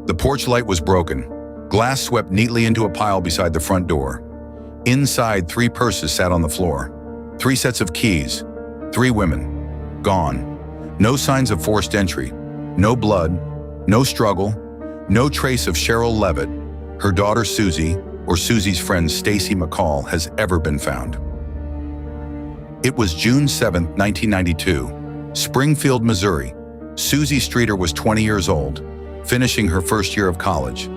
The porch light was broken. Glass swept neatly into a pile beside the front door. Inside, 3 purses sat on the floor. 3 sets of keys. 3 women. Gone. No signs of forced entry. No blood. No struggle. No trace of Sherrill Levitt, her daughter Suzie, or Suzie's friend Stacy McCall has ever been found. It was June 7, 1992. Springfield, Missouri. Suzie Streeter was 20 years old, finishing her first year of college.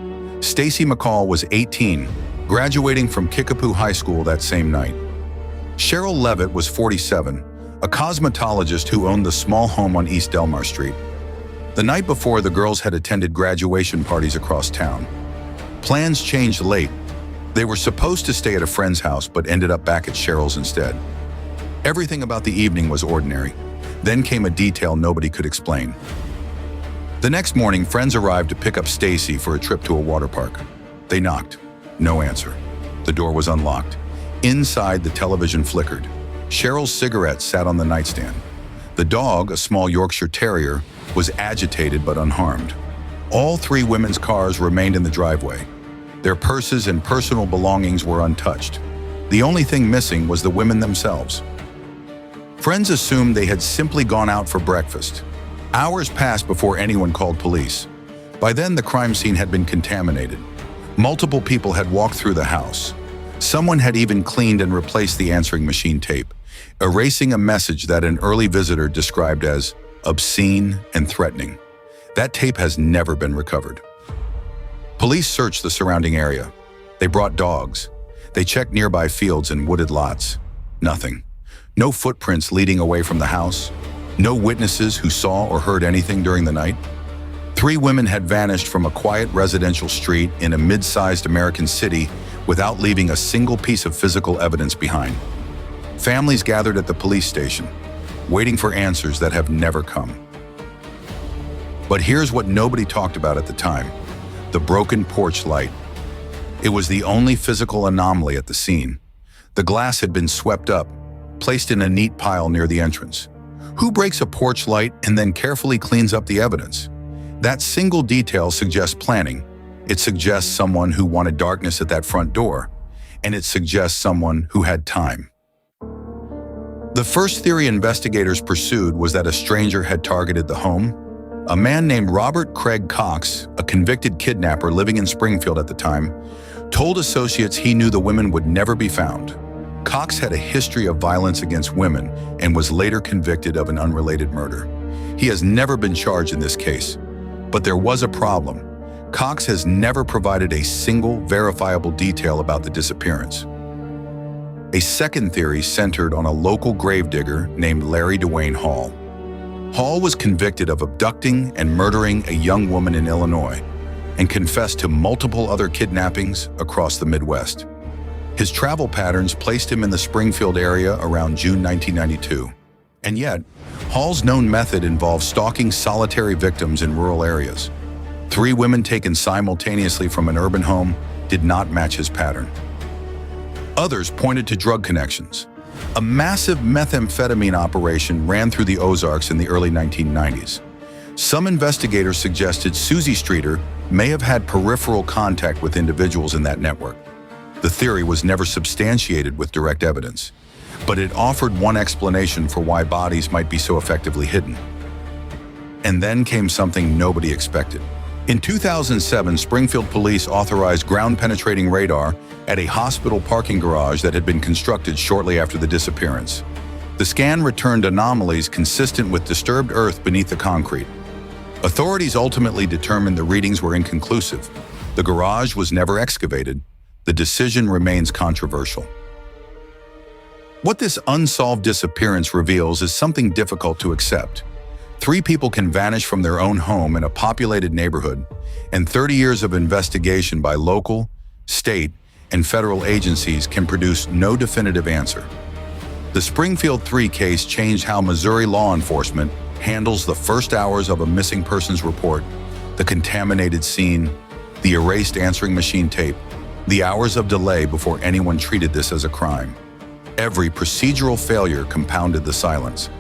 Stacy McCall was 18, graduating from Kickapoo High School that same night. Sherrill Levitt was 47, a cosmetologist who owned the small home on East Delmar Street. The night before, the girls had attended graduation parties across town. Plans changed late. They were supposed to stay at a friend's house, but ended up back at Sherrill's instead. Everything about the evening was ordinary. Then came a detail nobody could explain. The next morning, friends arrived to pick up Stacy for a trip to a water park. They knocked. No answer. The door was unlocked. Inside, the television flickered. Sherrill's cigarette sat on the nightstand. The dog, a small Yorkshire Terrier, was agitated but unharmed. All 3 women's cars remained in the driveway. Their purses and personal belongings were untouched. The only thing missing was the women themselves. Friends assumed they had simply gone out for breakfast. Hours passed before anyone called police. By then, the crime scene had been contaminated. Multiple people had walked through the house. Someone had even cleaned and replaced the answering machine tape, erasing a message that an early visitor described as obscene and threatening. That tape has never been recovered. Police searched the surrounding area. They brought dogs. They checked nearby fields and wooded lots. Nothing. No footprints leading away from the house. No witnesses who saw or heard anything during the night. 3 women had vanished from a quiet residential street in a mid-sized American city without leaving a single piece of physical evidence behind. Families gathered at the police station, waiting for answers that have never come. But here's what nobody talked about at the time: the broken porch light. It was the only physical anomaly at the scene. The glass had been swept up, placed in a neat pile near the entrance. Who breaks a porch light and then carefully cleans up the evidence? That single detail suggests planning. It suggests someone who wanted darkness at that front door, and it suggests someone who had time. The first theory investigators pursued was that a stranger had targeted the home. A man named Robert Craig Cox, a convicted kidnapper living in Springfield at the time, told associates he knew the women would never be found. Cox had a history of violence against women and was later convicted of an unrelated murder. He has never been charged in this case. But there was a problem. Cox has never provided a single verifiable detail about the disappearance. A second theory centered on a local gravedigger named Larry Dwayne Hall. Hall was convicted of abducting and murdering a young woman in Illinois and confessed to multiple other kidnappings across the Midwest. His travel patterns placed him in the Springfield area around June 1992. And yet, Hall's known method involved stalking solitary victims in rural areas. 3 women taken simultaneously from an urban home did not match his pattern. Others pointed to drug connections. A massive methamphetamine operation ran through the Ozarks in the early 1990s. Some investigators suggested Suzie Streeter may have had peripheral contact with individuals in that network. The theory was never substantiated with direct evidence, but it offered one explanation for why bodies might be so effectively hidden. And then came something nobody expected. In 2007, Springfield police authorized ground-penetrating radar at a hospital parking garage that had been constructed shortly after the disappearance. The scan returned anomalies consistent with disturbed earth beneath the concrete. Authorities ultimately determined the readings were inconclusive. The garage was never excavated. The decision remains controversial. What this unsolved disappearance reveals is something difficult to accept. 3 people can vanish from their own home in a populated neighborhood, and 30 years of investigation by local, state, and federal agencies can produce no definitive answer. The Springfield Three case changed how Missouri law enforcement handles the first hours of a missing persons report, the contaminated scene, the erased answering machine tape, the hours of delay before anyone treated this as a crime. Every procedural failure compounded the silence.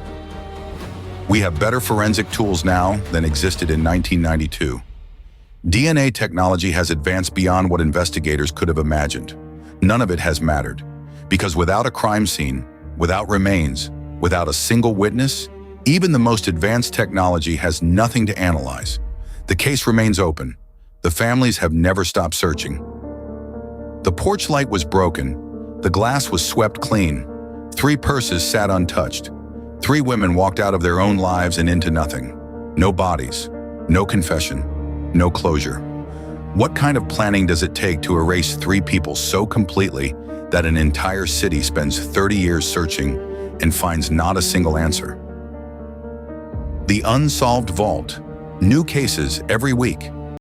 We have better forensic tools now than existed in 1992. DNA technology has advanced beyond what investigators could have imagined. None of it has mattered, because without a crime scene, without remains, without a single witness, even the most advanced technology has nothing to analyze. The case remains open. The families have never stopped searching. The porch light was broken. The glass was swept clean. 3 purses sat untouched. 3 women walked out of their own lives and into nothing. No bodies, no confession, no closure. What kind of planning does it take to erase 3 people so completely that an entire city spends 30 years searching and finds not a single answer? The Unsolved Vault. New cases every week.